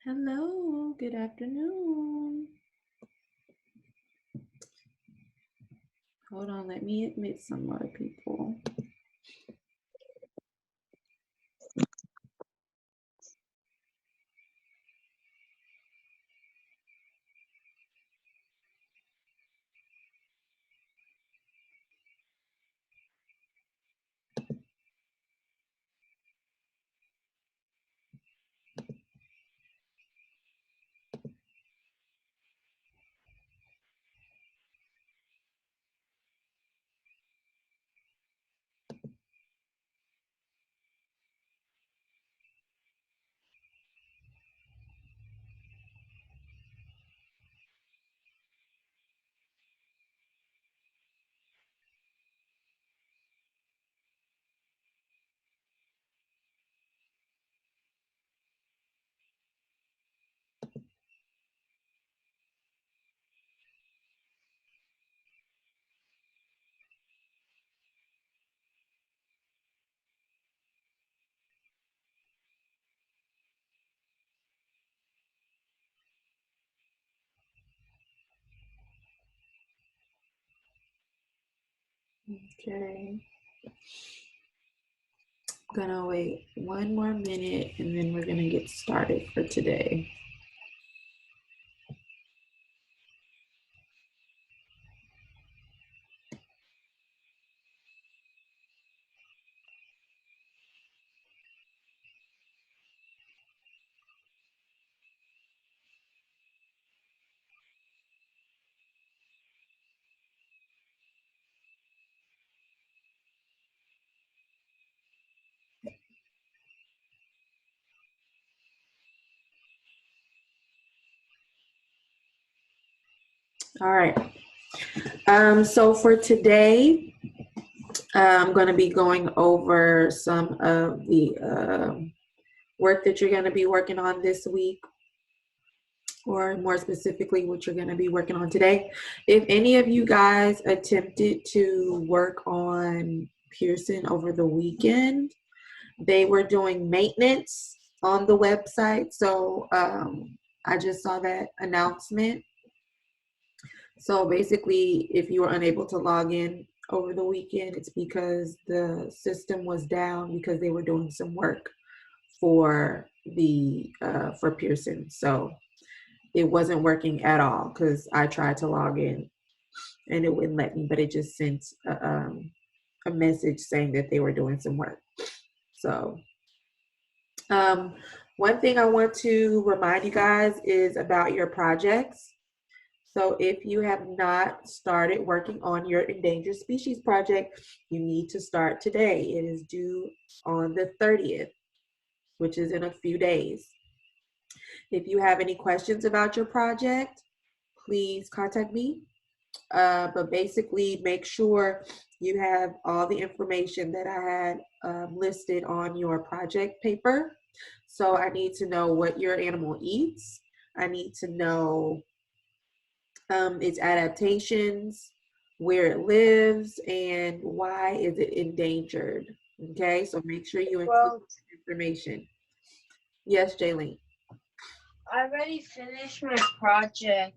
Hello, good afternoon. Hold on, let me admit some more people. Okay, gonna wait one more minute and then we're gonna get started for today. All right, so for today, I'm gonna be going over some of the work that you're gonna be working on this week, or more specifically, what you're gonna be working on today. If any of you guys attempted to work on Pearson over the weekend, they were doing maintenance on the website. So I just saw that announcement. So basically, if you were unable to log in over the weekend, it's because the system was down because they were doing some work for the for Pearson. So it wasn't working at all because I tried to log in and it wouldn't let me, but it just sent a message saying that they were doing some work. So Um, one thing I want to remind you guys is about your projects. So if you have not started working on your endangered species project, you need to start today. It is due on the 30th, which is in a few days. If you have any questions about your project, please contact me. But basically, make sure you have all the information that I had listed on your project paper. So I need to know what your animal eats. I need to know its adaptations, where it lives, and why is it endangered. Okay, so make sure you include Well, information. Yes, Jaylene. I already finished my project.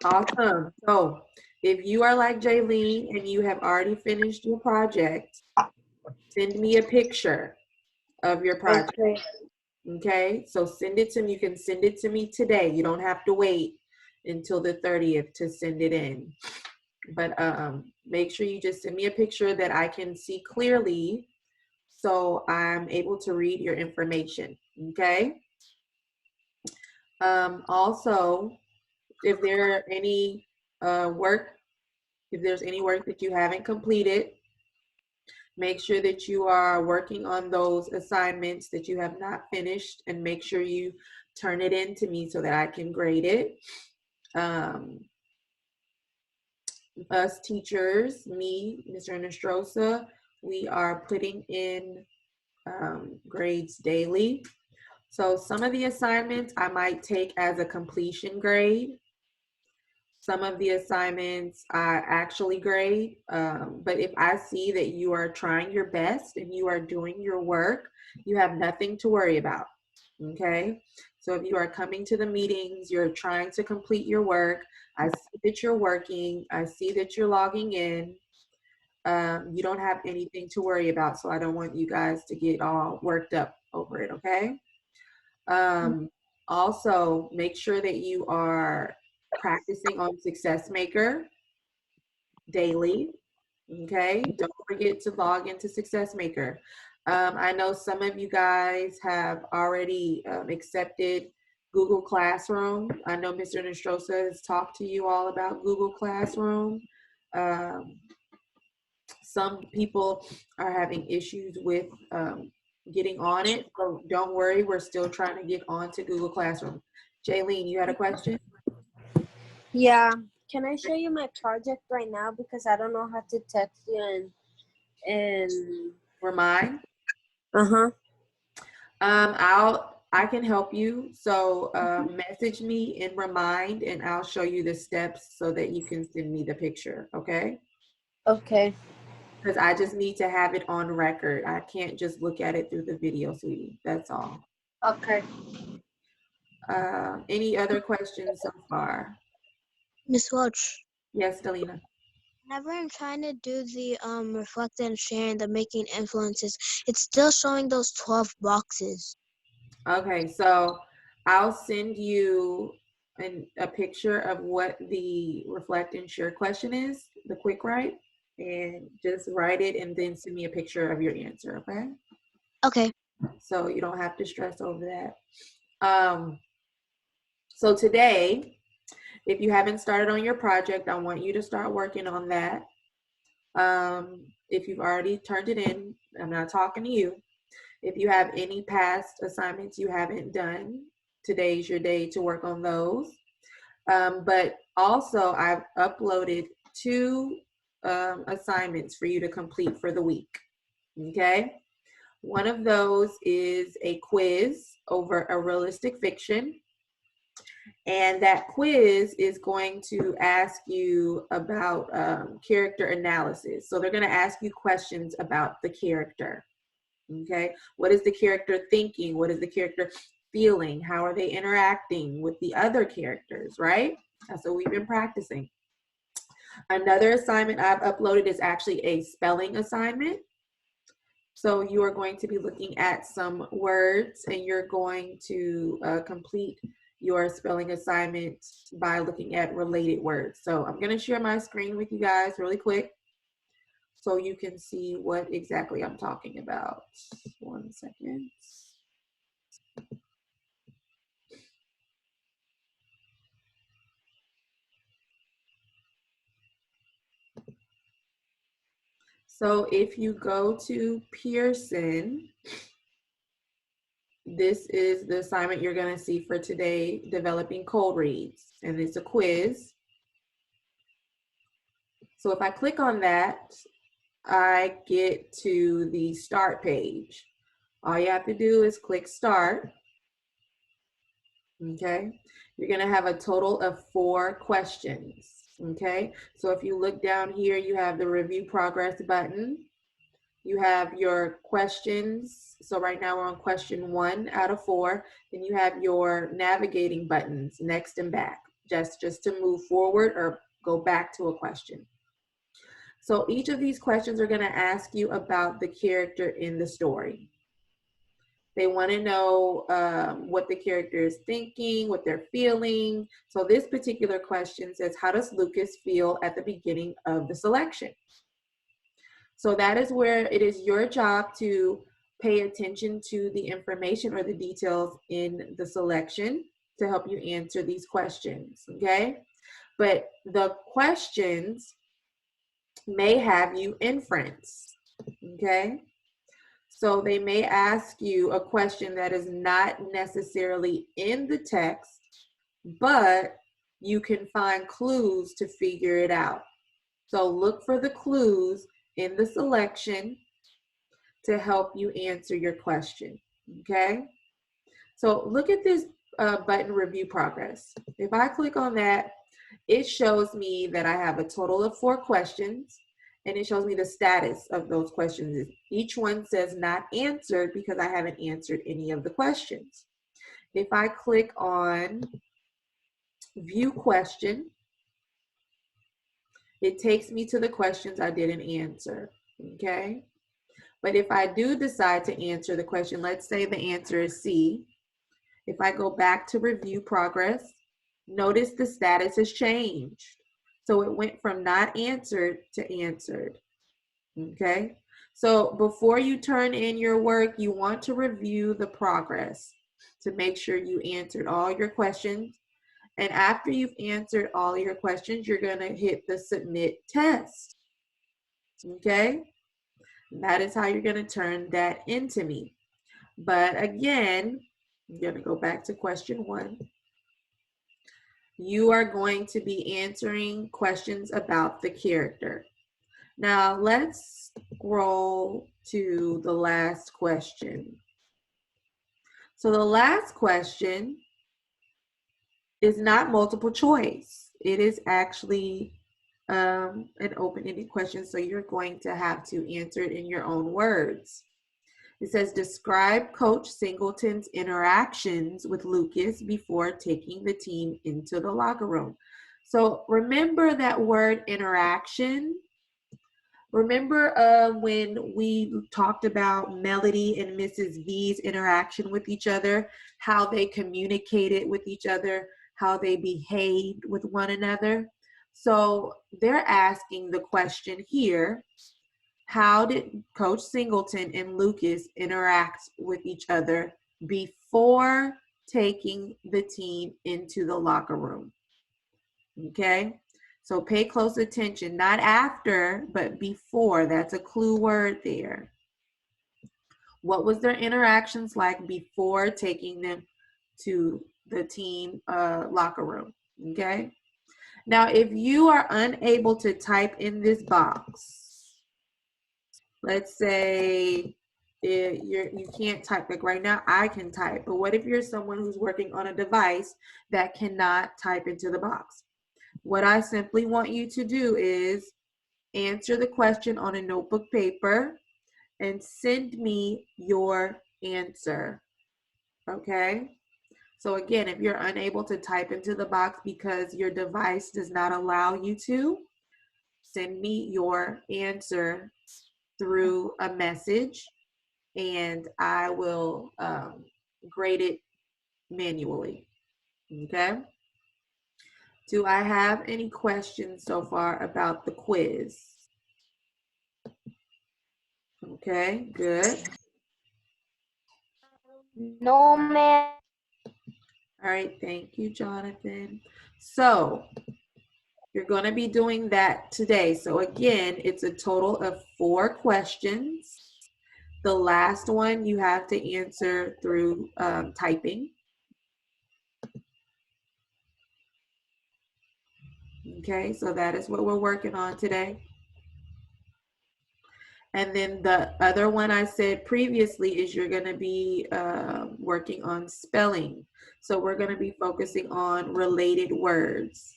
Awesome. So if you are like Jaylene and you have already finished your project, send me a picture of your project. Okay. Okay, so send it to me. You can send it to me today. You don't have to wait until the 30th to send it in. But make sure you just send me a picture that I can see clearly so I'm able to read your information. Okay. Also, if there are any work, if there's any work that you haven't completed, make sure that you are working on those assignments that you have not finished and make sure you turn it in to me so that I can grade it. Um, us teachers, me, Mr. Nostrosa, we are putting in grades daily. So some of the assignments I might take as a completion grade. Some of the assignments I actually grade, but if I see that you are trying your best and you are doing your work, you have nothing to worry about. Okay, So if you are coming to the meetings, you're trying to complete your work, I see that you're working, I see that you're logging in. You don't have anything to worry about, so I don't want you guys to get all worked up over it, okay? Also, make sure that you are practicing on Success Maker daily, okay? Don't forget to log into Success Maker. I know some of you guys have already accepted Google Classroom. I know Mr. Nestrosa has talked to you all about Google Classroom. Some people are having issues with getting on it, so don't worry, we're still trying to get onto Google Classroom. Jaylene, you had a question? Yeah. Can I show you my project right now because I don't know how to text you and Remind? uh-huh. I can help you. So message me and Remind, and I'll show you the steps so that you can send me the picture, okay? Okay. Because I just need to have it on record. I can't just look at it through the video, sweetie. That's all. Okay. Any other questions so far? Miss Welch, Yes, Delina. whenever I'm trying to do the reflect and share and the making influences, it's still showing those 12 boxes. Okay, so I'll send you a picture of what the reflect and share question is, the quick write, and just write it and then send me a picture of your answer, okay? Okay. So you don't have to stress over that. So today, if you haven't started on your project, I want you to start working on that. If you've already turned it in, I'm not talking to you. If you have any past assignments you haven't done, today's your day to work on those. But also, I've uploaded 2 assignments for you to complete for the week, okay? One of those is a quiz over a realistic fiction. And that quiz is going to ask you about character analysis. So they're going to ask you questions about the character. Okay, what is the character thinking? What is the character feeling? How are they interacting with the other characters, right? That's what we've been practicing. Another assignment I've uploaded is actually a spelling assignment. So you are going to be looking at some words and you're going to complete your spelling assignment by looking at related words. So I'm going to share my screen with you guys really quick so you can see what exactly I'm talking about. 1 second. So if you go to Pearson, this is the assignment you're going to see for today, developing cold reads, and it's a quiz. So if I click on that, I get to the start page. All you have to do is click start. Okay, you're going to have a total of 4 questions. Okay, so if you look down here, you have the review progress button. You have your questions. So right now we're on question 1 out of 4. Then you have your navigating buttons, next and back, just to move forward or go back to a question. So each of these questions are going to ask you about the character in the story. They want to know what the character is thinking, what they're feeling. So this particular question says, how does Lucas feel at the beginning of the selection? So that is where it is your job to pay attention to the information or the details in the selection to help you answer these questions, okay? But the questions may have you inference, okay? So they may ask you a question that is not necessarily in the text, but you can find clues to figure it out. So look for the clues in the selection to help you answer your question, okay? So look at this button, review progress. If I click on that, it shows me that I have a total of 4 questions, and it shows me the status of those questions. Each one says not answered because I haven't answered any of the questions. if I click on view question, it takes me to the questions I didn't answer, okay? But if I do decide to answer the question, let's say the answer is C. If I go back to review progress, notice the status has changed. So it went from not answered to answered, okay? So before you turn in your work, you want to review the progress to make sure you answered all your questions. And after you've answered all your questions, you're gonna hit the submit test, okay? That is how you're gonna turn that into me. But again, I'm gonna go back to question 1. You are going to be answering questions about the character. Now let's scroll to the last question. So the last question is not multiple choice. It is actually an open-ended question, so you're going to have to answer it in your own words. It says, describe Coach Singleton's interactions with Lucas before taking the team into the locker room. So remember that word interaction. Remember when we talked about Melody and Mrs. V's interaction with each other, how they communicated with each other, how they behaved with one another? So they're asking the question here, how did Coach Singleton and Lucas interact with each other before taking the team into the locker room? Okay, so pay close attention, not after, but before. That's a clue word there. What was their interactions like before taking them to the team locker room? Okay, now if you are unable to type in this box, let's say you can't type, like right now I can type, but what if you're someone who's working on a device that cannot type into the box? What I simply want you to do is answer the question on a notebook paper and send me your answer, okay? So again, if you're unable to type into the box because your device does not allow you to, send me your answer through a message and I will grade it manually, okay? Do I have any questions so far about the quiz? Okay, good. No, ma'am. All right, thank you, Jonathan. So you're going to be doing that today. So again, it's a total of 4 questions. The last one you have to answer through typing. Okay, so that is what we're working on today. And then the other one I said previously is you're going to be working on spelling. So we're going to be focusing on related words.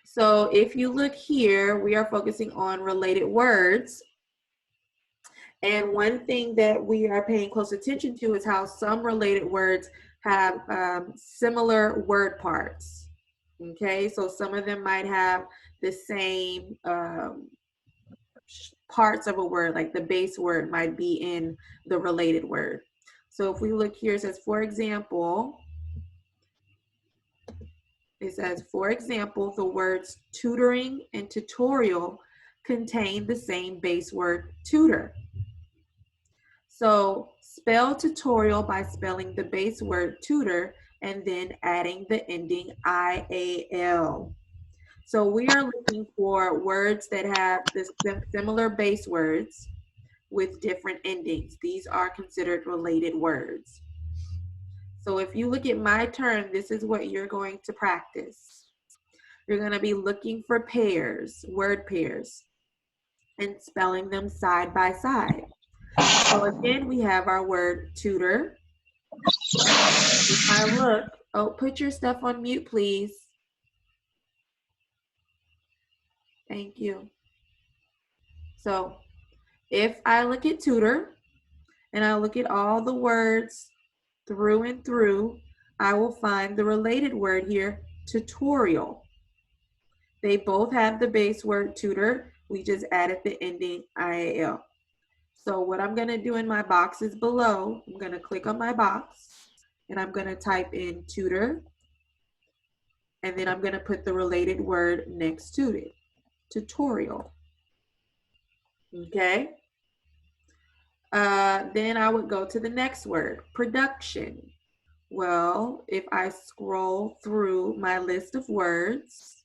So if you look here, we are focusing on related words. And one thing that we are paying close attention to is how some related words have similar word parts. Okay, so some of them might have the same parts of a word, like the base word might be in the related word. So if we look here, it says, for example, the words tutoring and tutorial contain the same base word tutor. So spell tutorial by spelling the base word tutor and then adding the ending IAL. So we are looking for words that have this similar base words with different endings. These are considered related words. So if you look at my term, this is what you're going to practice. You're going to be looking for pairs, word pairs, and spelling them side by side. So again, we have our word tutor. If I look, oh, put your stuff on mute, please. Thank you. So if I look at tutor and I look at all the words through and through, I will find the related word here, tutorial. They both have the base word tutor. We just added the ending IAL. So what I'm going to do in my boxes below, I'm going to click on my box and I'm going to type in tutor. And then I'm going to put the related word next to it, tutorial. Okay. Then I would go to the next word, production. Well, if I scroll through my list of words,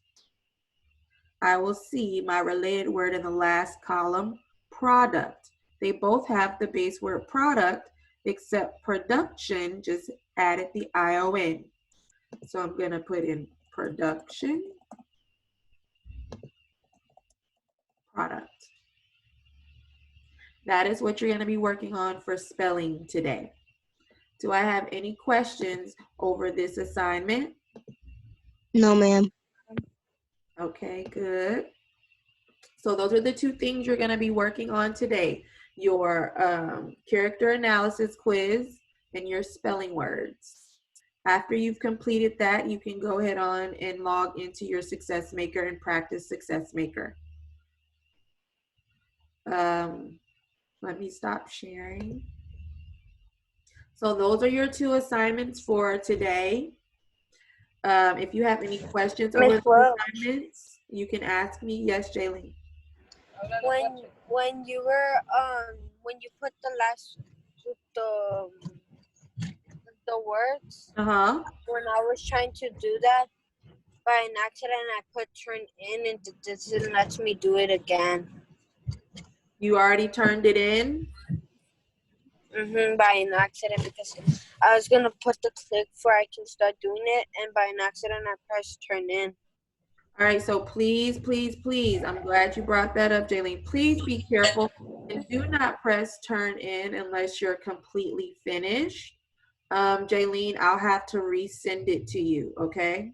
I will see my related word in the last column, product. They both have the base word product, except production just added the ION. So I'm going to put in production, product. That is what you're going to be working on for spelling today. Do I have any questions over this assignment? No, ma'am. Okay, good. So those are the two things you're going to be working on today. Your character analysis quiz and your spelling words. After you've completed that, you can go ahead on and log into your Success Maker and practice Success Maker. Let me stop sharing. So those are your two assignments for today. If you have any questions over Miss the Welch, assignments, you can ask me. Yes, Jaylene. when you were when you put the last the words, Uh-huh. when I was trying to do that by an accident, I put turn in and it doesn't let me do it again. You already turned it in? By an accident, because I was gonna put the click where I can start doing it, and by an accident I pressed turn in. All right, so please, please, please, I'm glad you brought that up, Jaylene. Please be careful and do not press turn in unless you're completely finished. Jaylene, I'll have to resend it to you, okay?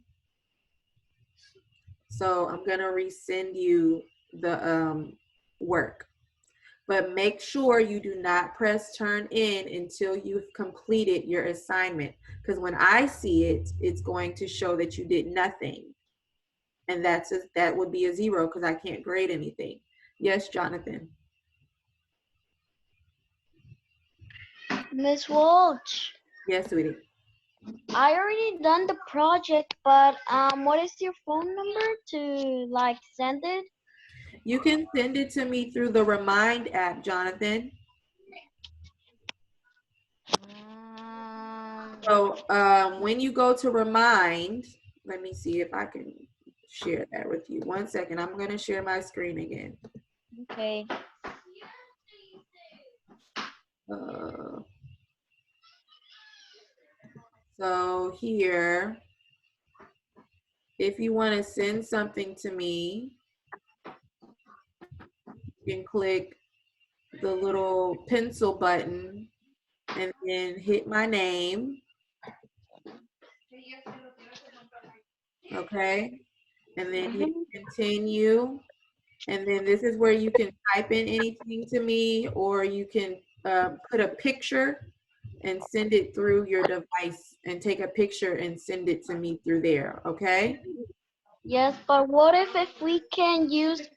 So I'm gonna resend you the work. But make sure you do not press turn in until you've completed your assignment. Because when I see it, it's going to show that you did nothing. And that would be a 0 because I can't grade anything. Yes, Jonathan. Miss Walsh, Yes, sweetie. I already done the project, but what is your phone number to like send it? You can send it to me through the Remind app, Jonathan. So when you go to Remind, let me see if I can share that with you. 1 second. I'm going to share my screen again. Okay. So here, if you want to send something to me, you can click the little pencil button and then hit my name. Okay. And then hit continue. And then this is where you can type in anything to me, or you can put a picture and send it through your device and take a picture and send it to me through there. Okay. Yes, but what if we can use if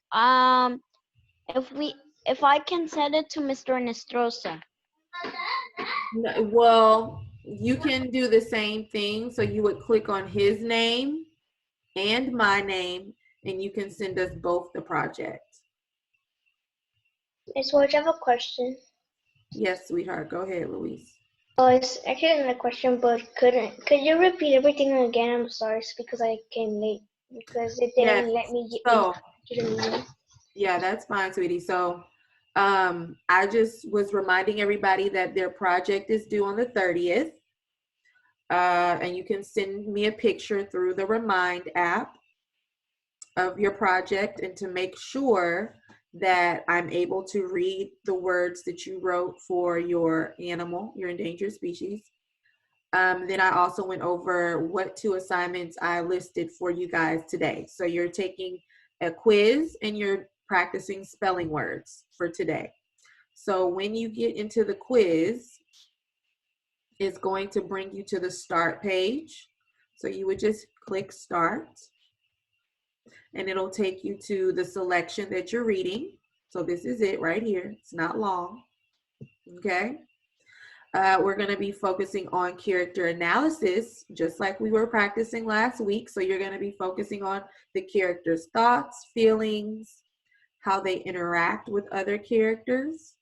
I can send it to Mr. Nestrosa? Well, you can do the same thing. So you would click on his name and my name, and you can send us both the project. Miss Ward, I have a question. Yes, sweetheart. Go ahead, Louise. Oh, it's actually not a question, but could you repeat everything again? I'm sorry, it's because I came late because it didn't let me get So, to the meeting. yeah, that's fine, sweetie. So I just was reminding everybody that their project is due on the 30th. And you can send me a picture through the Remind app of your project, and to make sure that I'm able to read the words that you wrote for your animal, your endangered species. Then I also went over what 2 assignments I listed for you guys today. So you're taking a quiz and you're practicing spelling words for today. So when you get into the quiz, it's going to bring you to the start page. So you would just click start and it'll take you to the selection that you're reading. So this is it right here. It's not long. Okay. We're going to be focusing on character analysis, just like we were practicing last week. So you're going to be focusing on the character's thoughts, feelings, how they interact with other characters.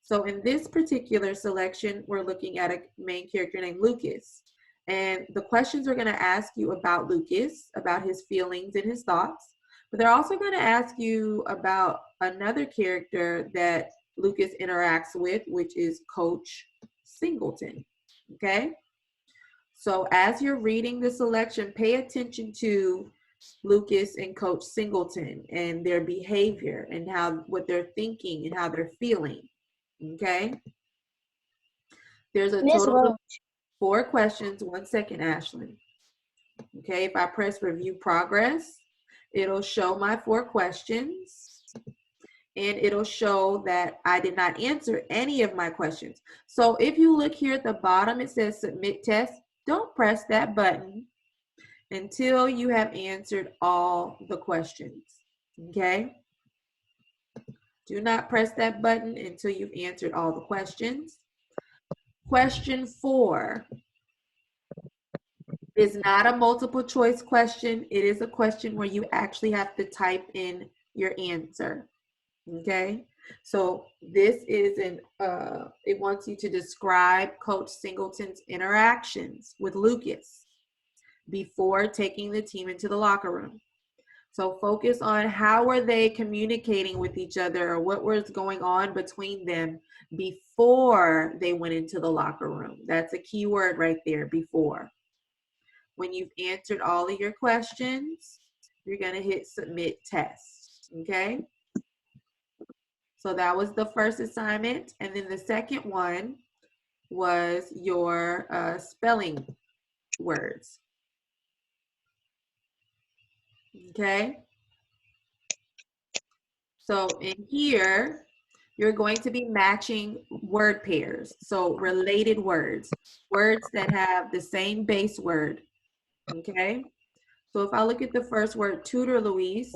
So in this particular selection, we're looking at a main character named Lucas. And the questions are going to ask you about Lucas, about his feelings and his thoughts. But they're also going to ask you about another character that Lucas interacts with, which is Coach Singleton. Okay? So as you're reading the selection, pay attention to Lucas and Coach Singleton and their behavior and what they're thinking and how they're feeling. Okay? There's a Miss total of 4 questions. 1 second, Ashlyn. Okay, if I press review progress, it'll show my 4 questions and it'll show that I did not answer any of my questions. So if you look here at the bottom, it says submit test. Don't press that button until you have answered all the questions. Okay? Do not press that button until you've answered all the questions. Question 4 is not a multiple choice question. It is a question where you actually have to type in your answer. Okay? So this is it wants you to describe Coach Singleton's interactions with Lucas before taking the team into the locker room. So focus on how are they communicating with each other or what was going on between them before they went into the locker room. That's a key word right there, before. When you've answered all of your questions, you're going to hit submit test. Okay? So that was the first assignment. And then the second one was your spelling words. Okay? So in here, you're going to be matching word pairs. So related words, words that have the same base word. Okay? So if I look at the first word, tutor, Louise,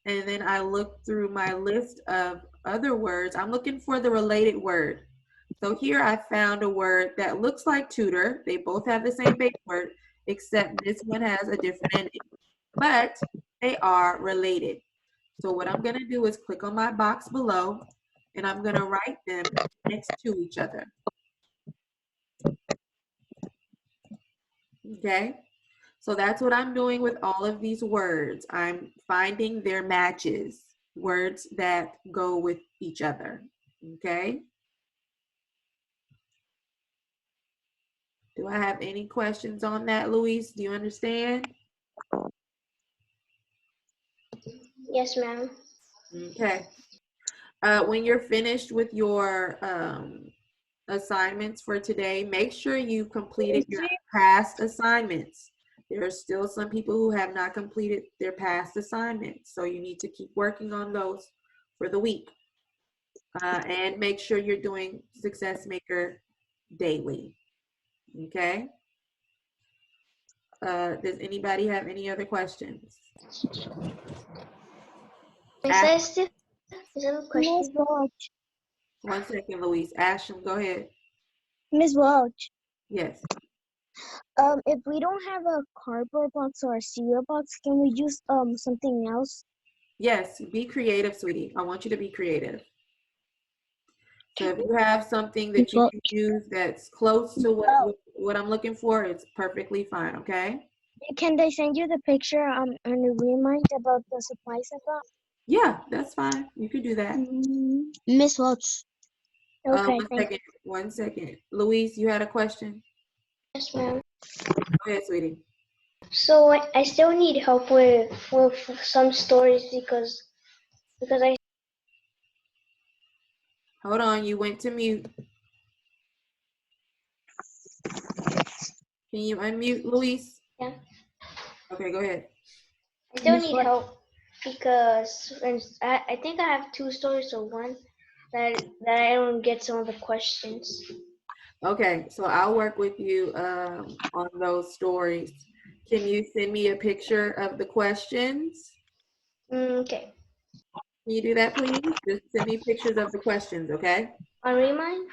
and then I look through my list of other words, I'm looking for the related word. So here I found a word that looks like tutor. They both have the same base word, except this one has a different ending. But they are related. So what I'm going to do is click on my box below, and I'm going to write them next to each other. Okay? So that's what I'm doing with all of these words. I'm finding their matches, words that go with each other. Okay? Do I have any questions on that, Luis? Do you understand? Yes, ma'am. Okay. When you're finished with your assignments for today, make sure you completed your past assignments. There are still some people who have not completed their past assignments, so you need to keep working on those for the week. And make sure you're doing Success Maker daily. Okay? Does anybody have any other questions? Is that a question? Miss Welch. 1 second, Louise. Ashton, go ahead. Miss Welch. Yes. If we don't have a cardboard box or a cereal box, can we use something else? Yes, be creative, sweetie. I want you to be creative. So if you have something that you can use that's close to what I'm looking for, it's perfectly fine, okay? Can they send you the picture and a remind about the supplies I bought? Yeah, that's fine. You can do that. Miss Welch. Okay, thank you. 1 second. Louise, you had a question? Yes, ma'am. Go ahead, sweetie. So I still need help with some stories because I. Hold on, you went to mute. Can you unmute, Louise? Yeah. Okay, go ahead. I still need help because I think I have two stories or one that I don't get some of the questions. Okay, so I'll work with you on those stories. Can you send me a picture of the questions? Okay. Can you do that, please? Just send me pictures of the questions, okay? On Remind?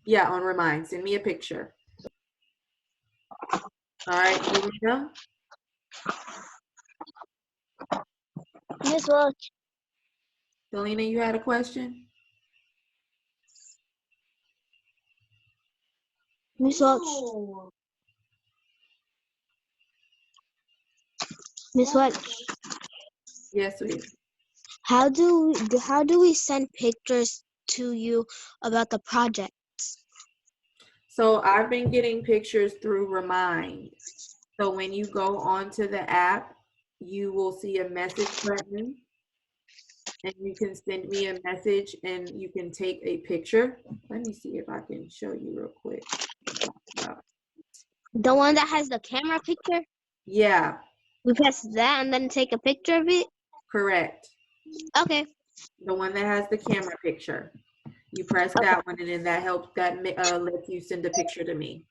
Yeah, on Remind. Send me a picture. All right, Selena? Miss Welch. Selena, you had a question? Miss Welch. Miss Welch. Yes, sweetie. How do we send pictures to you about the project? So I've been getting pictures through Remind. So when you go onto the app, you will see a message button and you can send me a message and you can take a picture. Let me see if I can show you real quick. The one that has the camera picture? Yeah, We press that and then take a picture of it? correct. Okay. The one that has the camera picture. You press that one and then that helps, that lets you send a picture to me.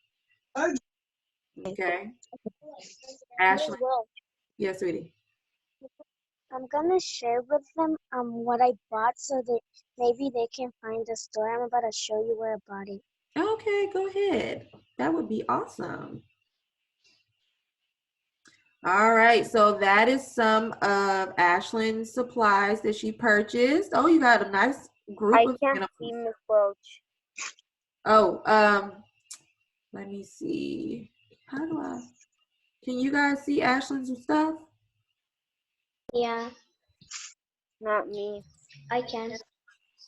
Okay. Ashley. Well, Yes, sweetie. I'm gonna share with them what I bought so that maybe they can find the store. I'm about to show you where I bought it. Okay, go ahead. That would be awesome. All right, so that is some of Ashlyn's supplies that she purchased. Oh, you got a nice group I of can't see animals. Miss Welch. Oh, let me see. How do I? Can you guys see Ashlyn's stuff? Yeah, Not me. I can.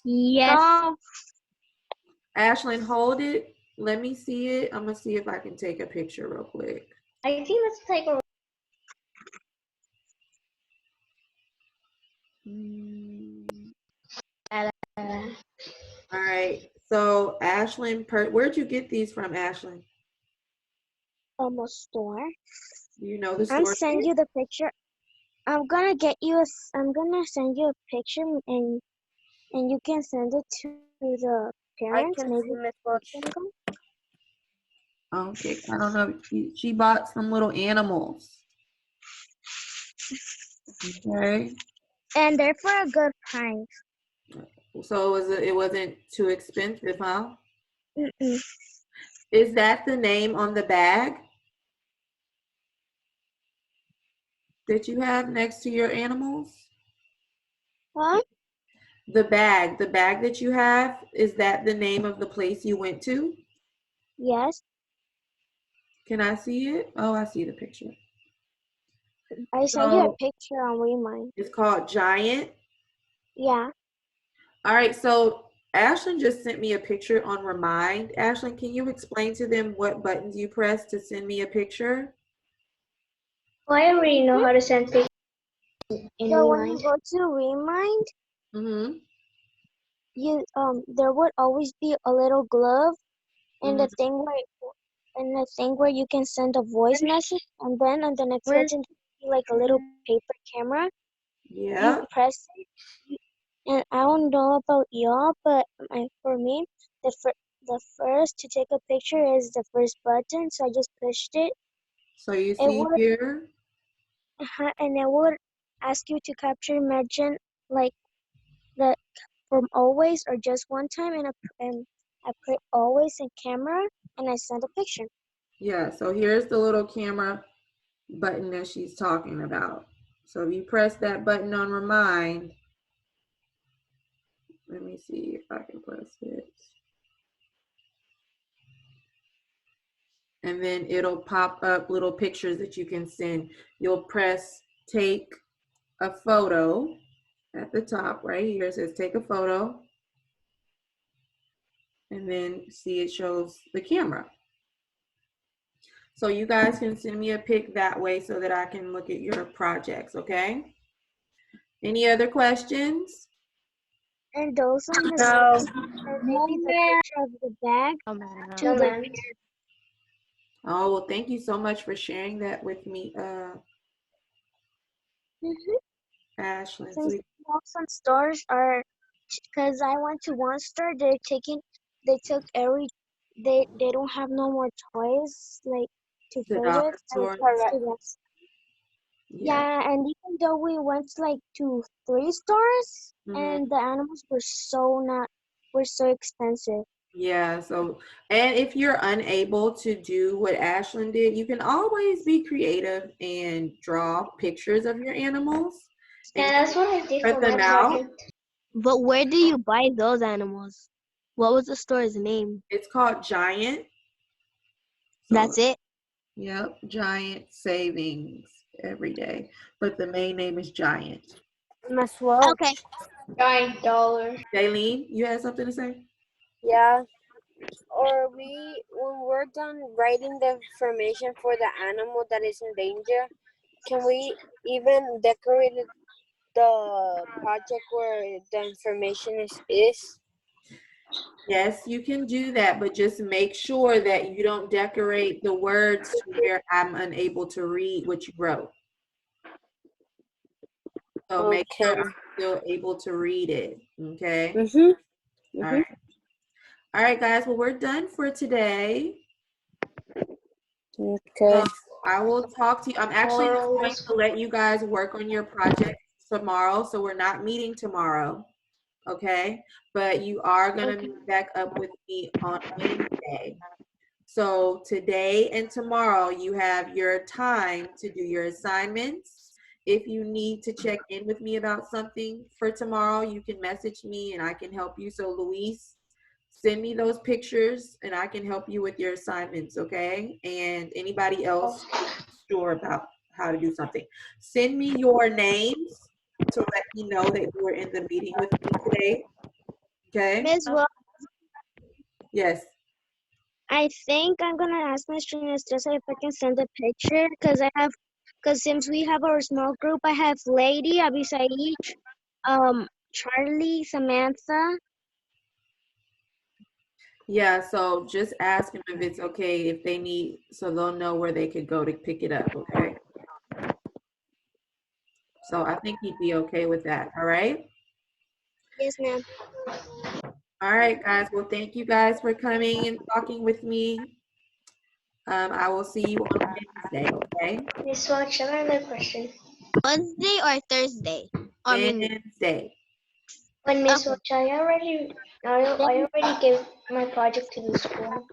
Yes. No. Ashlyn, hold it. Let me see it. I'm gonna see if I can take a picture real quick. I think let's take a All right. So Ashlyn, where'd you get these from, Ashlyn? A store. Do you know the I'm store? send you the picture. I'm gonna I'm gonna send you a picture and you can send it to the parents. Maybe Miss Welch. Okay, I don't know. She bought some little animals. Okay. And they're for a good price. So it wasn't too expensive, huh? Mm-mm. Is that the name on the bag that you have next to your animals? What? The bag that you have, is that the name of the place you went to? Yes. Can I see it? Oh, I see the picture. I sent you a So picture on Remind. it's called Giant. Yeah. All right, so Ashlyn just sent me a picture on Remind. Ashlyn, can you explain to them what buttons you press to send me a picture? Well, I already know how to send pictures in So when you Remind. go to Remind, Mm-hmm. you there would always be a little glove and Mm-hmm. the thing where you can send a voice message, and then on the next Where's button be like a little paper camera. You Yeah. press it, and I don't know about y'all, but for me, the first to take a picture is the first button. So I just pushed it. So you It see would here. and it would ask you to capture imagine like the from always or just one time, and I put always in camera and I send a picture. Yeah, so here's the little camera button that she's talking about. So if you press that button on Remind, let me see if I can press it. And then it'll pop up little pictures that you can send. You'll press take a photo at the top right here. It says take a photo. And then see it shows the camera. So you guys can send me a pic that way so that I can look at your projects, okay? Any other questions? And those on the no, or maybe the picture of the bag to no, the ma'am. Oh, well, thank you so much for sharing that with me. Mhm. Ashlyn, Since sweet. some stores are, because I went to one store, they took they don't have no more toys like to The play dollar with. So store. it's too much. Yeah. Yeah, and even though we went like to 3 stores, Mhm. and the animals were so expensive. Yeah, so and if you're unable to do what Ashlyn did, you can always be creative and draw pictures of your animals and Yeah, that's what I did print for my them out. project. But where do you buy those animals? What was the store's name? It's called Giant. So, That's it? yep, Giant Savings every day. But the main name is Giant. Miss Welch. Okay. $9. Jaylene, you had something to say? Yeah. Or when we're done writing the information for the animal that is in danger, can we even decorate the project where the information is? Yes, you can do that, but just make sure that you don't decorate the words to where I'm unable to read what you wrote. So make sure Okay. I'm still able to read it. Okay. Mm-hmm. All Mm-hmm. right. All right, guys. Well, we're done for today. Okay. I will talk to you. I'm actually just Tomorrow going is- to let you guys work on your project tomorrow. So we're not meeting tomorrow. Okay. But you are going to meet back up with me on Wednesday. So today and tomorrow, you have your time to do your assignments. If you need to check in with me about something for tomorrow, you can message me and I can help you. So Luis, send me those pictures and I can help you with your assignments, okay? And anybody else sure about how to do something. Send me your names to let me know that you were in the meeting with me today, okay? Miss Well, Yes. I think I'm gonna ask Miss Estresa if I can send a picture because since we have our small group, I have Lady, Abisaid, Charlie, Samantha. Yeah, so just ask them if it's okay if they need, so they'll know where they could go to pick it up, okay? So I think he'd be okay with that, all right? Yes, ma'am. All right, guys. Well, thank you guys for coming and talking with me. I will see you on Wednesday, okay? Miss Welch, I have another question. Wednesday or Thursday? I mean, Wednesday. When Miss okay. Welch, I already gave my project to the school.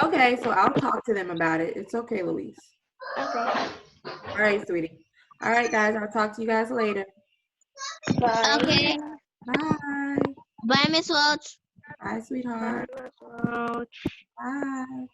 Okay, so I'll talk to them about it. It's okay, Louise. Okay. All right, sweetie. All right, guys. I'll talk to you guys later. Bye. Okay. Bye. Bye, Miss Welch. Bye, sweetheart. Bye.